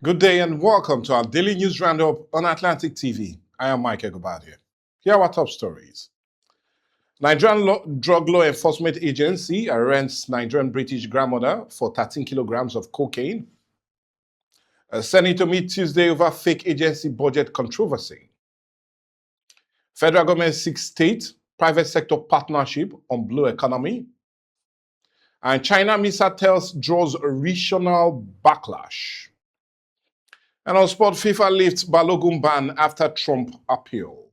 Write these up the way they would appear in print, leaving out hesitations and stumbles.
Good day and welcome to our daily news roundup on Atlantic TV. I am Mike Egobadia. Here are our top stories. Nigerian Drug Law Enforcement Agency arrests Nigerian British grandmother for 13 kilograms of cocaine. A Senate to meet Tuesday over fake agency budget controversy. Federal government seeks state-private sector partnership on blue economy. And China missile tells draws regional backlash. And on sport, FIFA lifts Balogun ban after Trump appeal.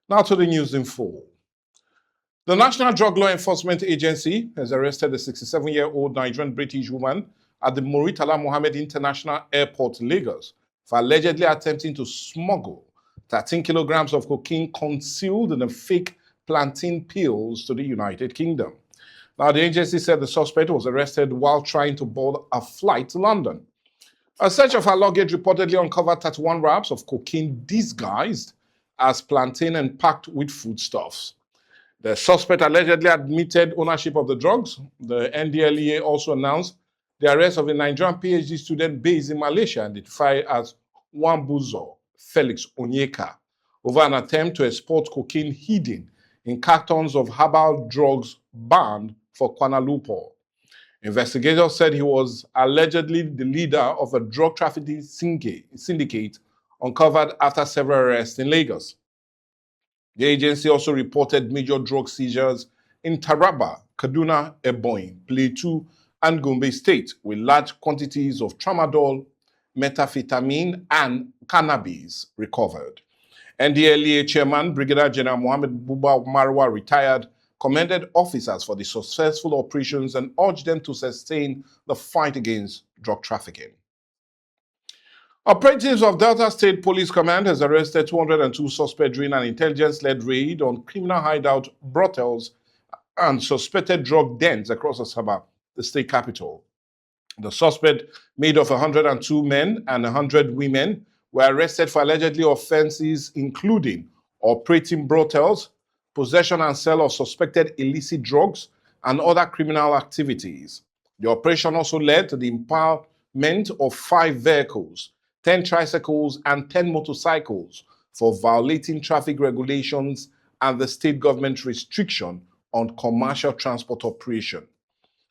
Now to the news in full. The National Drug Law Enforcement Agency has arrested a 67-year-old Nigerian-British woman at the Muritala Mohammed International Airport, Lagos, for allegedly attempting to smuggle 13 kilograms of cocaine concealed in the fake plantain pills to the United Kingdom. Now, the agency said the suspect was arrested while trying to board a flight to London. A search of her luggage reportedly uncovered 31 wraps of cocaine disguised as plantain and packed with foodstuffs. The suspect allegedly admitted ownership of the drugs. The NDLEA also announced the arrest of a Nigerian PhD student based in Malaysia, identified as Wambuzo Felix Onyeka, over an attempt to export cocaine hidden in cartons of herbal drugs banned for Kuala Lumpur. Investigators said he was allegedly the leader of a drug trafficking syndicate uncovered after several arrests in Lagos. The agency also reported major drug seizures in Taraba, Kaduna, Ebonyi, Plateau, and Gombe State, with large quantities of tramadol, methamphetamine, and cannabis recovered. NDLEA Chairman Brigadier General Mohammed Buba Marwa, retired, commended officers for the successful operations and urged them to sustain the fight against drug trafficking. Operatives of Delta State Police Command has arrested 202 suspects during an intelligence-led raid on criminal hideout, brothels, and suspected drug dens across Asaba, the state capital. The suspect, made of 102 men and 100 women, were arrested for allegedly offenses including operating brothels, possession and sale of suspected illicit drugs, and other criminal activities. The operation also led to the impoundment of 5 vehicles, 10 tricycles, and 10 motorcycles for violating traffic regulations and the state government restriction on commercial transport operation.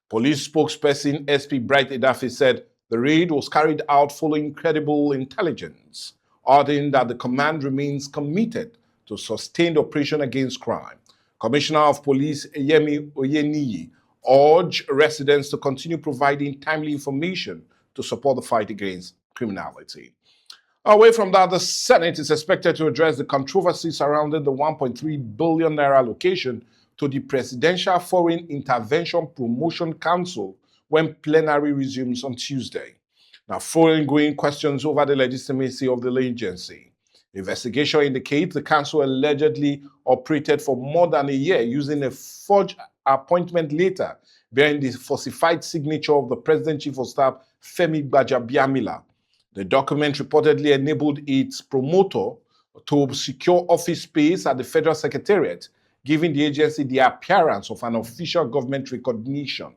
Police spokesperson SP Bright Edafe said the raid was carried out following credible intelligence, adding that the command remains committed to sustained operation against crime. Commissioner of Police Yemi Oyeniyi urged residents to continue providing timely information to support the fight against criminality. Away from that, the Senate is expected to address the controversy surrounding the 1.3 billion naira allocation to the Presidential Foreign Intervention Promotion Council when plenary resumes on Tuesday. Now, following questions over the legitimacy of the agency. The investigation indicates the council allegedly operated for more than a year using a forged appointment letter bearing the falsified signature of the President Chief of Staff, Femi Gbajabiamila. The document reportedly enabled its promoter to secure office space at the Federal Secretariat, giving the agency the appearance of an official government recognition.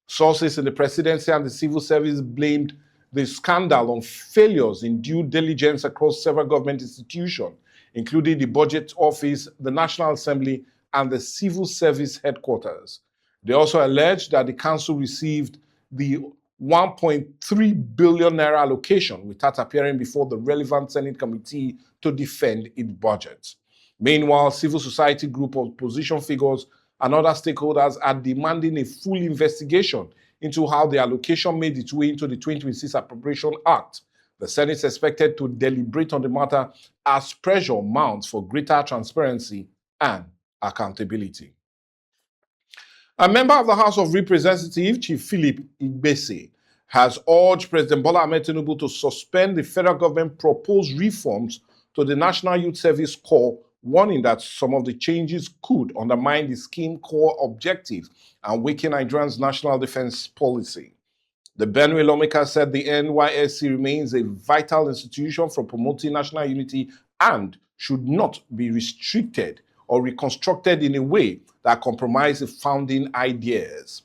Sources in the presidency and the civil service blamed the scandal on failures in due diligence across several government institutions, including the Budget Office, the National Assembly, and the Civil Service Headquarters. They also alleged that the council received the 1.3 billion naira allocation without appearing before the relevant Senate committee to defend its budget. Meanwhile, civil society group, opposition figures, and other stakeholders are demanding a full investigation into how the allocation made its way into the 2026 Appropriation Act. The Senate is expected to deliberate on the matter as pressure mounts for greater transparency and accountability. A member of the House of Representatives, Chief Philip Igbese, has urged President Bola Ahmed Tinubu to suspend the federal government proposed reforms to the National Youth Service Corps, warning that some of the changes could undermine the scheme core objective and weaken Nigeria's national defense policy. The Benue lawmaker said the NYSC remains a vital institution for promoting national unity and should not be restricted or reconstructed in a way that compromises founding ideas.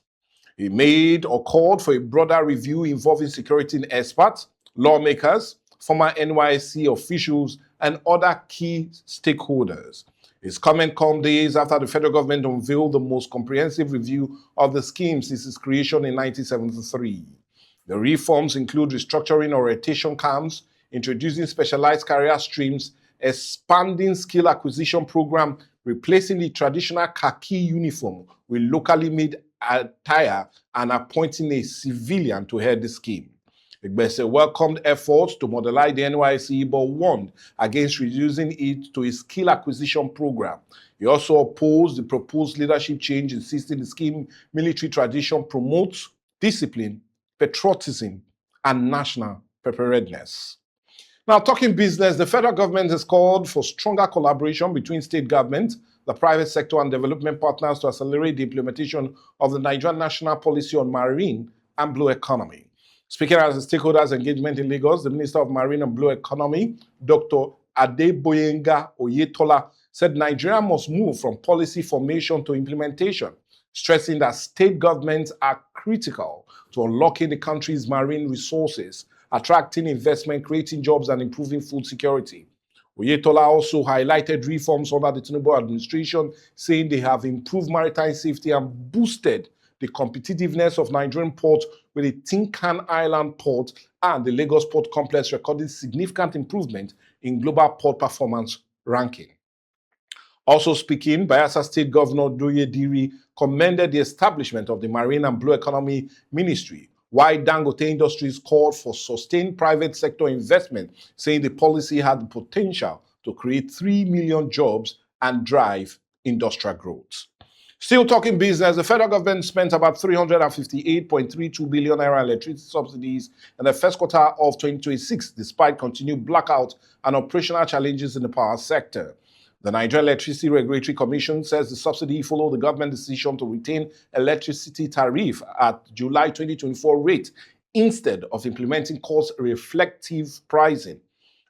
He made or called for a broader review involving security experts, lawmakers, former NYSC officials, and other key stakeholders. His comment comes days after the federal government unveiled the most comprehensive review of the scheme since its creation in 1973. The reforms include restructuring orientation camps, introducing specialized career streams, expanding skill acquisition program, replacing the traditional khaki uniform with locally made attire, and appointing a civilian to head the scheme. Igbese welcomed efforts to modernize the NYSC but warned against reducing it to a skill acquisition program. He also opposed the proposed leadership change, insisting the scheme military tradition promotes discipline, patriotism, and national preparedness. Now, talking business, the federal government has called for stronger collaboration between state government, the private sector, and development partners to accelerate the implementation of the Nigerian National Policy on Marine and Blue Economy. Speaking at the stakeholders' engagement in Lagos, the Minister of Marine and Blue Economy, Dr. Adeboyenga Oyetola, said Nigeria must move from policy formation to implementation, stressing that state governments are critical to unlocking the country's marine resources, attracting investment, creating jobs, and improving food security. Oyetola also highlighted reforms under the Tinubu administration, saying they have improved maritime safety and boosted the competitiveness of Nigerian ports, with the Tinkan Island port and the Lagos Port Complex recording significant improvement in global port performance ranking. Also speaking, Bayelsa State Governor Doye Diri commended the establishment of the Marine and Blue Economy Ministry, while Dangote Industries called for sustained private sector investment, saying the policy had the potential to create 3 million jobs and drive industrial growth. Still talking business, the federal government spent about 358.32 billion naira electricity subsidies in the first quarter of 2026, despite continued blackout and operational challenges in the power sector. The Nigerian Electricity Regulatory Commission says the subsidy followed the government decision to retain electricity tariff at July 2024 rate instead of implementing cost-reflective pricing.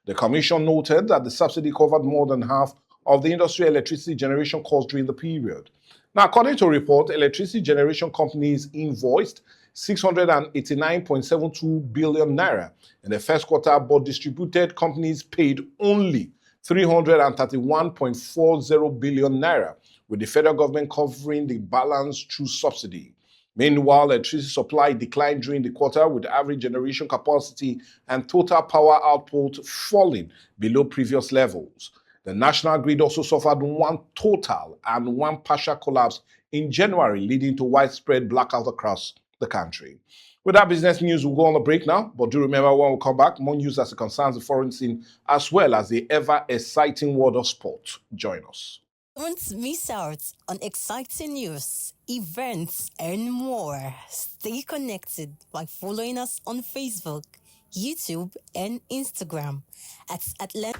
The commission noted that the subsidy covered more than half of the industrial electricity generation cost during the period. Now, according to a report, electricity generation companies invoiced 689.72 billion naira in the first quarter, but distributed companies paid only 331.40 billion naira, with the federal government covering the balance through subsidy. Meanwhile, electricity supply declined during the quarter, with average generation capacity and total power output falling below previous levels. The national grid also suffered one total and one partial collapse in January, leading to widespread blackout across the country. With that business news, we'll go on a break now, but do remember when we come back, more news as it concerns the foreign scene, as well as the ever-exciting world of sport. Join us. Don't miss out on exciting news, events, and more. Stay connected by following us on Facebook, YouTube, and Instagram at Atlanta.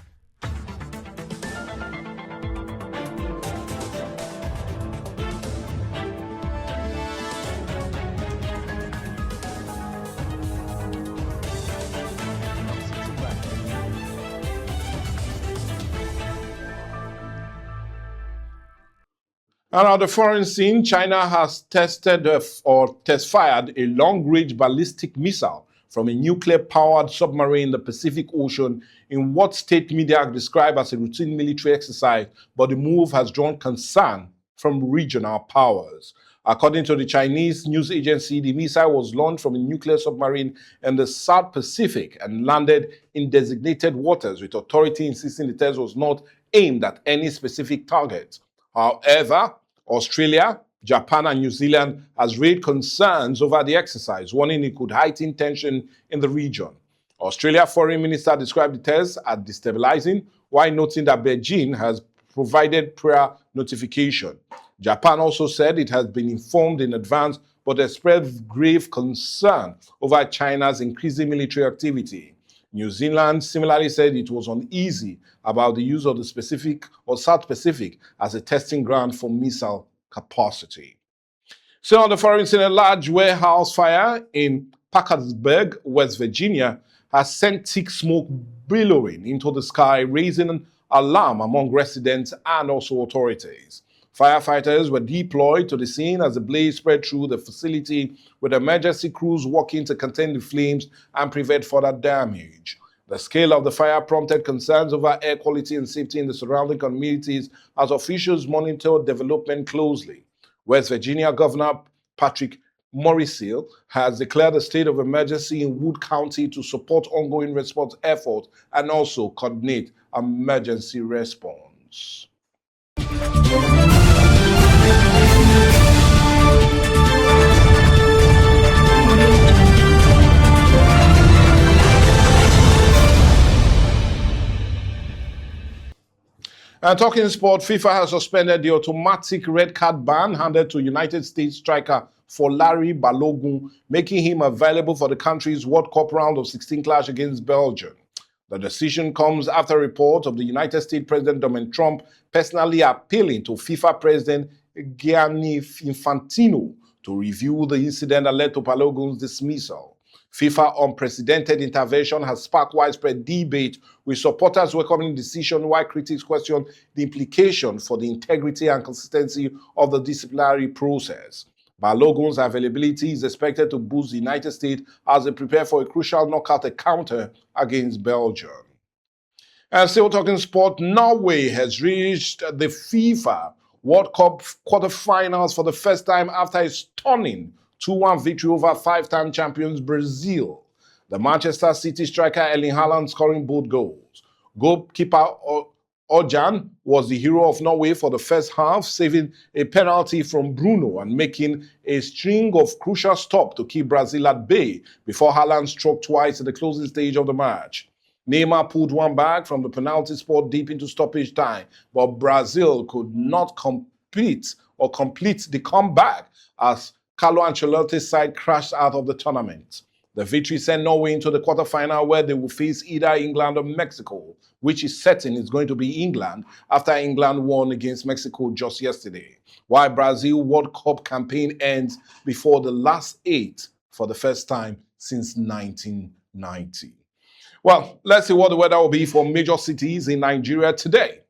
And on the foreign scene, China has tested or test-fired a long-range ballistic missile from a nuclear-powered submarine in the Pacific Ocean in what state media describe as a routine military exercise, but the move has drawn concern from regional powers. According to the Chinese news agency, the missile was launched from a nuclear submarine in the South Pacific and landed in designated waters, with authority insisting the test was not aimed at any specific target. However, Australia, Japan, and New Zealand has raised concerns over the exercise, warning it could heighten tension in the region. Australia Foreign Minister described the test as destabilizing, while noting that Beijing has provided prior notification. Japan also said it has been informed in advance, but expressed grave concern over China's increasing military activity. New Zealand similarly said it was uneasy about the use of the South Pacific as a testing ground for missile capacity. So on the foreign scene, a large warehouse fire in Parkersburg, West Virginia, has sent thick smoke billowing into the sky, raising an alarm among residents and also authorities. Firefighters were deployed to the scene as the blaze spread through the facility, with emergency crews working to contain the flames and prevent further damage. The scale of the fire prompted concerns over air quality and safety in the surrounding communities as officials monitored development closely. West Virginia Governor Patrick Morrisey has declared a state of emergency in Wood County to support ongoing response efforts and also coordinate emergency response. And talking sport, FIFA has suspended the automatic red card ban handed to United States striker Larry Balogun, making him available for the country's World Cup round of 16 clash against Belgium. The decision comes after reports of the United States President Donald Trump personally appealing to FIFA President Gianni Infantino to review the incident that led to Balogun's dismissal. FIFA unprecedented intervention has sparked widespread debate, with supporters welcoming the decision while critics question the implication for the integrity and consistency of the disciplinary process. Balogun's availability is expected to boost the United States as they prepare for a crucial knockout encounter against Belgium. And still talking sport, Norway has reached the FIFA World Cup quarterfinals for the first time after a stunning 2-1 victory over five-time champions Brazil. The Manchester City striker Erling Haaland scoring both goals. Goalkeeper Ojan was the hero of Norway for the first half, saving a penalty from Bruno and making a string of crucial stops to keep Brazil at bay before Haaland struck twice in the closing stage of the match. Neymar pulled one back from the penalty spot deep into stoppage time, but Brazil could not complete the comeback as Carlo Ancelotti's side crashed out of the tournament. The victory sent Norway into the quarterfinal, where they will face either England or Mexico, which is certain is going to be England after England won against Mexico just yesterday, while Brazil World Cup campaign ends before the last 8 for the first time since 1990. Well, let's see what the weather will be for major cities in Nigeria today.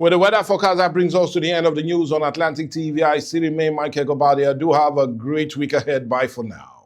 With the weather forecast, that brings us to the end of the news on Atlantic TV. I still remain Mike Egobadia. Do have a great week ahead. Bye for now.